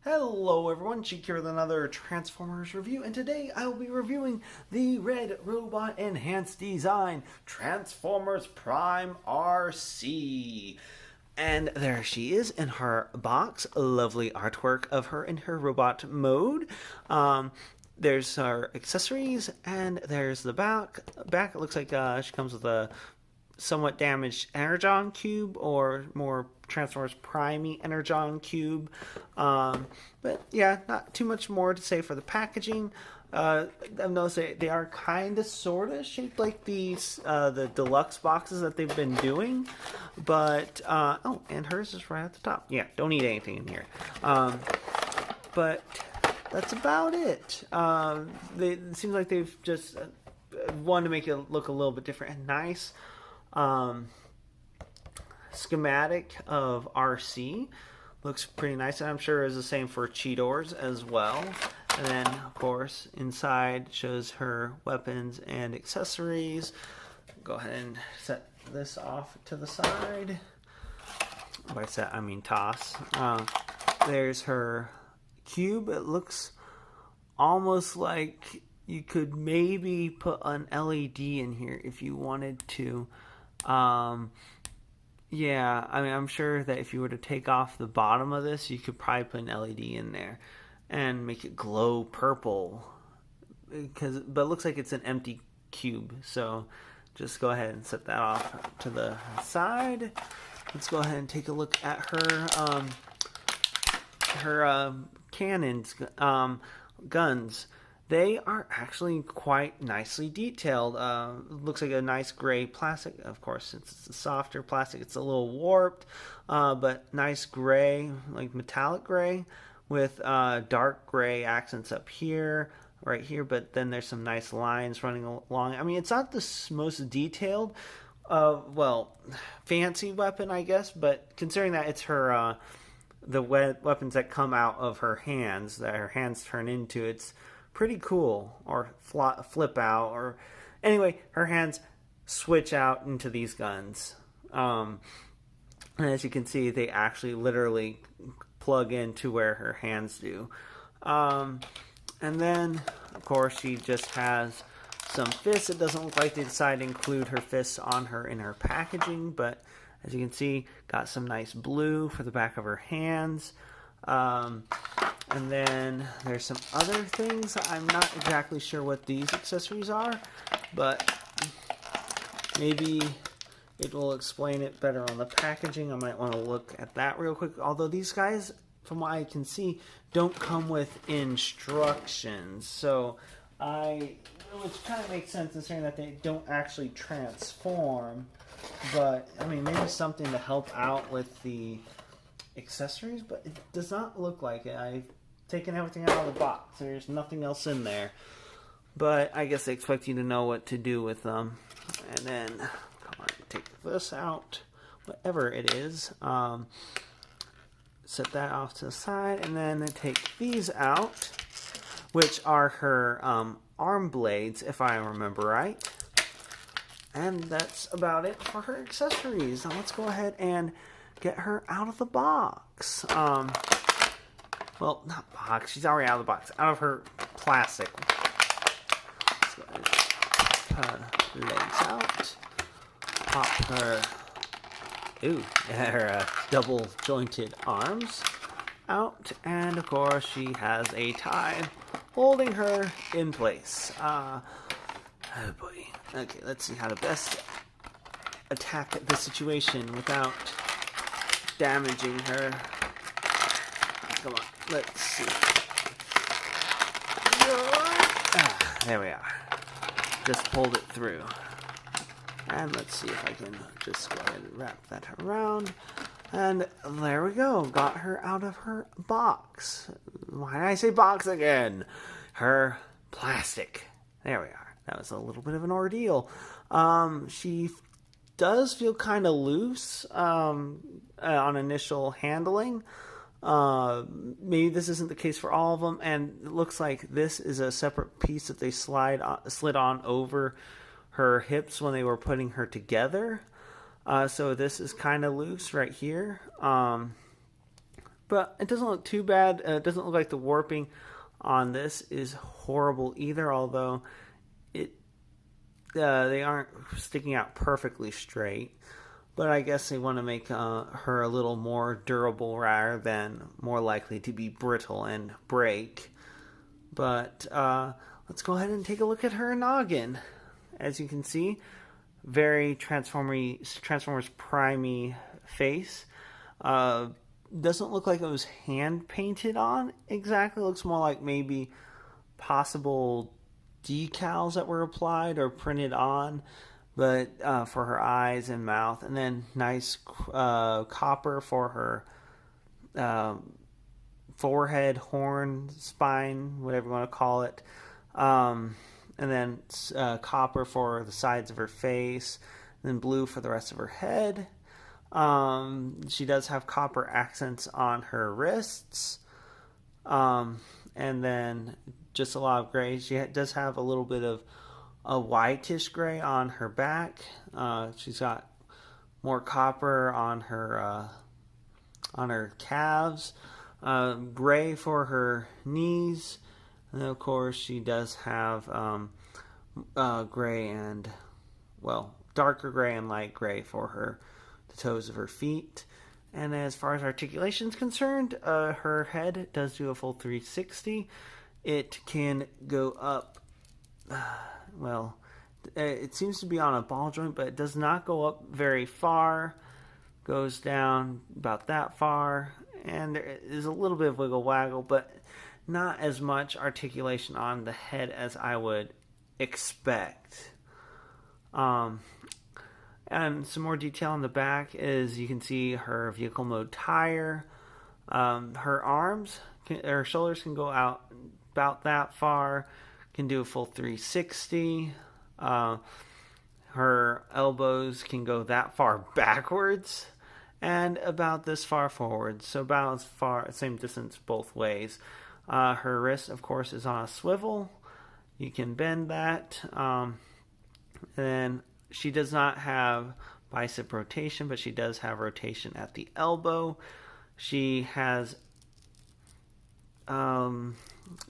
Hello everyone, Sheek here with another Transformers review, and today I will be reviewing the Red Robot Enhanced Design Transformers Prime Arcee. And there she is in her box, lovely artwork of her in her robot mode. There's her accessories, and there's the back. It looks like she comes with a somewhat damaged Energon cube, or more Transformers Prime-y Energon cube. But yeah, not too much more to say for the packaging. I've noticed they are kind of sort of shaped like these the deluxe boxes that they've been doing, but oh, and hers is right at the top. Yeah, don't eat anything in here. But that's about it. It seems like they've just wanted to make it look a little bit different and nice. Schematic of Arcee looks pretty nice, and I'm sure is the same for Cheetor's as well. And then, of course, inside shows her weapons and accessories. Go ahead and set this off to the side. By set, I mean toss. There's her cube. It looks almost like you could maybe put an LED in here if you wanted to. Yeah, I mean, I'm sure that if you were to take off the bottom of this, you could probably put an LED in there and make it glow purple. But it looks like it's an empty cube, so just go ahead and set that off to the side. Let's go ahead and take a look at her cannons, guns. They are actually quite nicely detailed. Looks like a nice gray plastic. Of course, since it's a softer plastic, it's a little warped, but nice gray, like metallic gray, with dark gray accents up here, right here. But then there's some nice lines running along. I mean, it's not the most detailed, well, fancy weapon, I guess. But considering that it's her, the weapons that come out of her hands, that her hands turn into, it's pretty cool, or flip out, or anyway, her hands switch out into these guns. And as you can see, they actually literally plug into where her hands do. And then, of course, she just has some fists. It doesn't look like they decided to include her fists on her in her packaging, but as you can see, got some nice blue for the back of her hands. And then there's some other things. I'm not exactly sure what these accessories are, but maybe it will explain it better on the packaging. I might want to look at that real quick. Although these guys, from what I can see, don't come with instructions. So which kind of makes sense considering that they don't actually transform. But, I mean, maybe something to help out with the accessories, but it does not look like it. I've taken everything out of the box. There's nothing else in there, but I guess they expect you to know what to do with them. And then come on, take this out, whatever it is, set that off to the side, and then take these out, which are her arm blades, if I remember right. And that's about it for her accessories. Now let's go ahead and get her out of the box. Well, not box. She's already out of the box. Out of her plastic. Let's go ahead and put her legs out. Pop her, her double jointed arms out. And of course, she has a tie holding her in place. Oh boy. Okay, let's see how to best attack the situation without damaging her. Come on, let's see. There we are. Just pulled it through. And let's see if I can just go ahead and wrap that around. And there we go. Got her out of her box. Why did I say box again? Her plastic. There we are. That was a little bit of an ordeal. She does feel kind of loose on initial handling. Maybe this isn't the case for all of them, and it looks like this is a separate piece that they slid on over her hips when they were putting her together. So this is kind of loose right here. But it doesn't look too bad. It doesn't look like the warping on this is horrible either, although it they aren't sticking out perfectly straight. But I guess they want to make her a little more durable rather than more likely to be brittle and break. But let's go ahead and take a look at her noggin. As you can see, very Transformers Prime face. Doesn't look like it was hand painted on exactly. It looks more like maybe possible decals that were applied or printed on, but for her eyes and mouth, and then nice copper for her forehead, horn, spine, whatever you want to call it, and then copper for the sides of her face, and then blue for the rest of her head. She does have copper accents on her wrists, and then just a lot of gray. She does have a little bit of a whitish gray on her back. She's got more copper on her calves, gray for her knees, and then of course she does have gray and, well, darker gray and light gray for the toes of her feet. And as far as articulation is concerned, her head does do a full 360. It can go up, well, it seems to be on a ball joint, but it does not go up very far. Goes down about that far, and there is a little bit of wiggle waggle, but not as much articulation on the head as I would expect. And some more detail on the back is you can see her vehicle mode tire. Her arms, her shoulders can go out about that far, can do a full 360. Her elbows can go that far backwards and about this far forward, so about as far, same distance both ways. Her wrist, of course, is on a swivel. You can bend that. And then she does not have bicep rotation, but she does have rotation at the elbow. She has, doesn't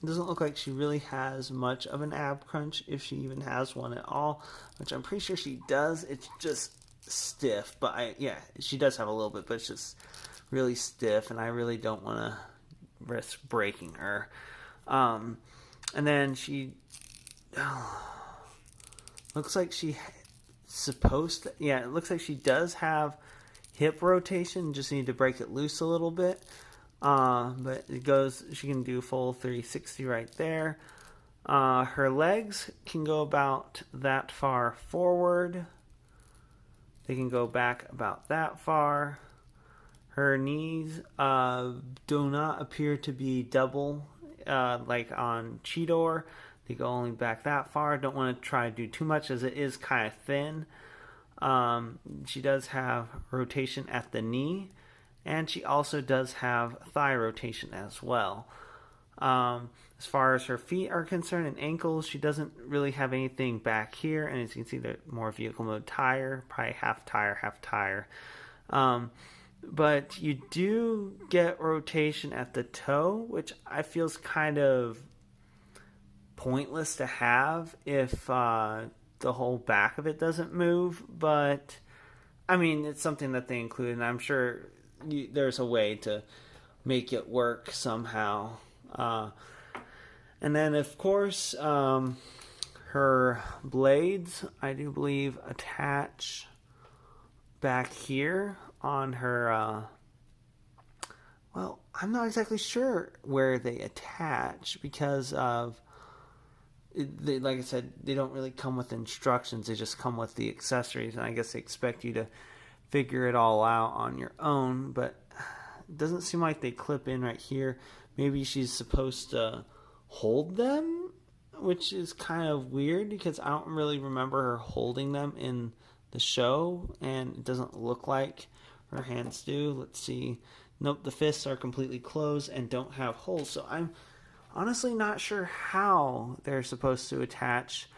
look like she really has much of an ab crunch, if she even has one at all, which I'm pretty sure she does. It's just stiff, but yeah, she does have a little bit, but it's just really stiff, and I really don't want to risk breaking her. And then she looks like she supposed to, yeah, it looks like she does have hip rotation, just need to break it loose a little bit. But it goes, she can do full 360 right there. Her legs can go about that far forward. They can go back about that far. Her knees do not appear to be double like on Cheetor. They go only back that far. Don't want to try to do too much as it is kind of thin. She does have rotation at the knee, and she also does have thigh rotation as well. As far as her feet are concerned and ankles, she doesn't really have anything back here, and as you can see, they're more vehicle mode tire, probably half tire. But you do get rotation at the toe, which I feel is kind of pointless to have if the whole back of it doesn't move. But I mean, it's something that they include, and I'm sure there's a way to make it work somehow. And then, of course, her blades, I do believe, attach back here on her, well, I'm not exactly sure where they attach because of, like I said, they don't really come with instructions. They just come with the accessories, and I guess they expect you to figure it all out on your own, but it doesn't seem like they clip in right here. Maybe she's supposed to hold them, which is kind of weird because I don't really remember her holding them in the show, and it doesn't look like her hands do. Let's see. Nope, the fists are completely closed and don't have holes, so I'm honestly not sure how they're supposed to attach.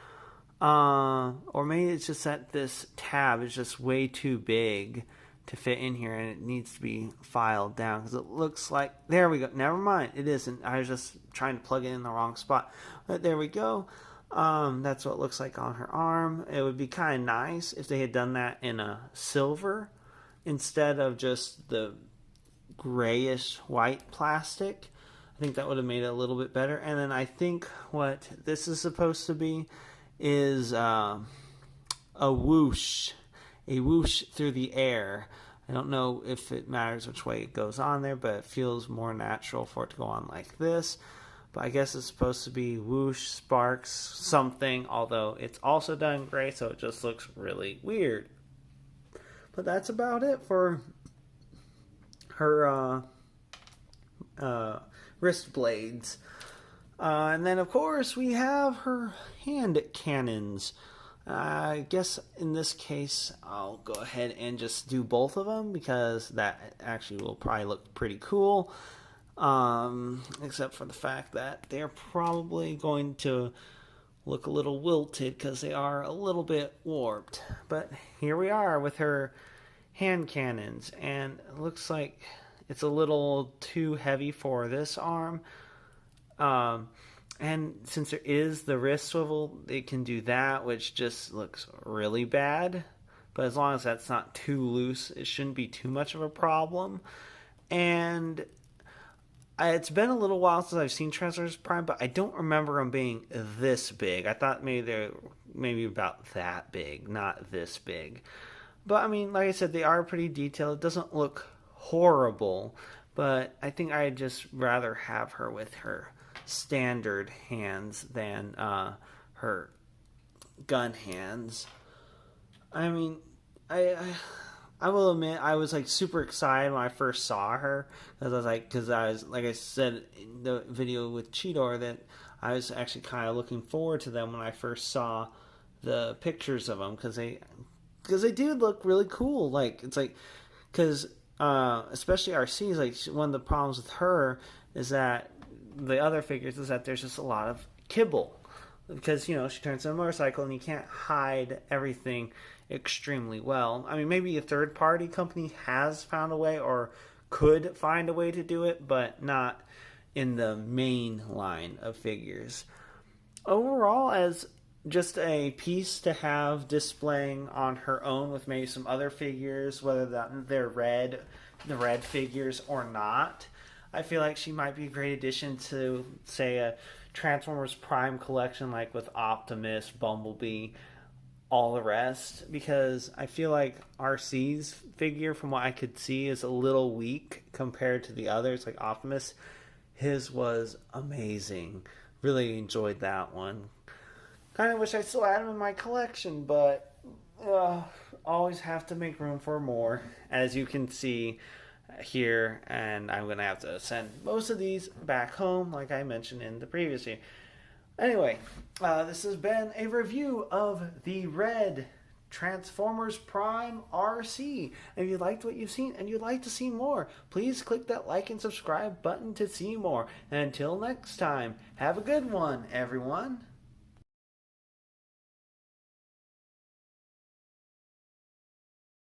Or maybe it's just that this tab is just way too big to fit in here and it needs to be filed down because it looks like, there we go, never mind, it isn't, I was just trying to plug it in the wrong spot, but there we go. That's what it looks like on her arm. It would be kind of nice if they had done that in a silver instead of just the grayish white plastic. I think that would have made it a little bit better. And then I think what this is supposed to be is a whoosh through the air. I don't know if it matters which way it goes on there, but it feels more natural for it to go on like this. But I guess it's supposed to be whoosh, sparks, something, although it's also done gray, so it just looks really weird. But that's about it for her wrist blades. And then, of course, we have her hand cannons. I guess in this case, I'll go ahead and just do both of them because that actually will probably look pretty cool. Except for the fact that they're probably going to look a little wilted because they are a little bit warped. But here we are with her hand cannons, and it looks like it's a little too heavy for this arm. And since there is the wrist swivel, it can do that, which just looks really bad. But as long as that's not too loose, it shouldn't be too much of a problem. And it's been a little while since I've seen Transformers Prime, but I don't remember them being this big. I thought maybe they're maybe about that big, not this big. But I mean, like I said, they are pretty detailed. It doesn't look horrible, but I think I'd just rather have her with her standard hands than her gun hands. I mean, I will admit I was like super excited when I first saw her because I was like I said in the video with Cheetor that I was actually kind of looking forward to them when I first saw the pictures of them because they do look really cool. Like it's like because especially Arcee is like one of the problems with her is that the other figures is that there's just a lot of kibble because she turns into a motorcycle and you can't hide everything extremely well. I mean, maybe a third party company has found a way or could find a way to do it, but not in the main line of figures. Overall, as just a piece to have displaying on her own with maybe some other figures, whether they're the red figures or not, I feel like she might be a great addition to, say, a Transformers Prime collection, like with Optimus, Bumblebee, all the rest, because I feel like Arcee's figure, from what I could see, is a little weak compared to the others, like Optimus. His was amazing. Really enjoyed that one. Kind of wish I still had him in my collection, but always have to make room for more, as you can see here, and I'm going to have to send most of these back home, like I mentioned in the previous video. Anyway, this has been a review of the red Transformers Prime Arcee. If you liked what you've seen and you'd like to see more, please click that like and subscribe button to see more. And until next time, have a good one, everyone.